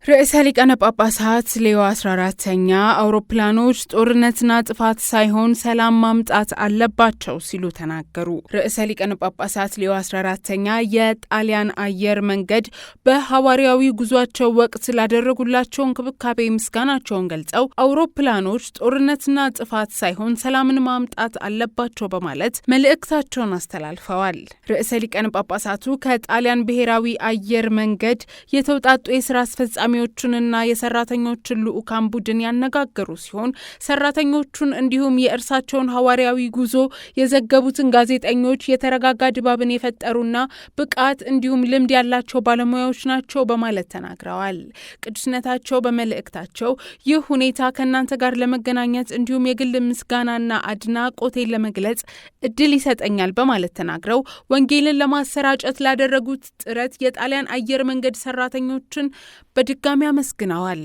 ርዕሰ ሊቃነ ጳጳሳት ሌዮ 14ኛ አውሮፕላኖች ጦርነትና ጥፋት ሳይሆን ሰላም ማምጣት አለባቸው ሲሉ ተናገሩ። ርዕሰ ሊቃነ ጳጳሳት ሌዮ 14ኛ የጣሊያን አየር መንገድ በሐዋርያዊ ጉዟቸው ወቅት ላደረጉላቸው እንክብካቤ ምስጋናቸውን ገልጸው አውሮፕላኖች ጦርነትና ጥፋት ሳይሆን ሰላምን ማምጣት አለባቸው በማለት መልእክታቸውን አስተላልፈዋል። ርዕሰ ሊቃነ ጳጳሳቱ ከጣሊያን ብሔራዊ አየር መንገድ የተውጣጡ የሥራ አስፈጻሚ ና የሰራተኞችን ልኡካን ቡድን ያነጋገሩ ሲሆን ሰራተኞቹን እንዲሁም የእርሳቸውን ሐዋርያዊ ጉዞ የዘገቡትን ጋዜጠኞች የተረጋጋ ድባብን የፈጠሩና ብቃት እንዲሁም ልምድ ያላቸው ባለሙያዎች ናቸው በማለት ተናግረዋል። ቅዱስነታቸው በመልእክታቸው ይህ ሁኔታ ከእናንተ ጋር ለመገናኘት እንዲሁም የግል ምስጋናና አድናቆቴን ለመግለጽ እድል ይሰጠኛል በማለት ተናግረው ወንጌልን ለማሰራጨት ላደረጉት ጥረት የጣሊያን አየር መንገድ ሰራተኞችን በድጋሚ አመስግነዋል።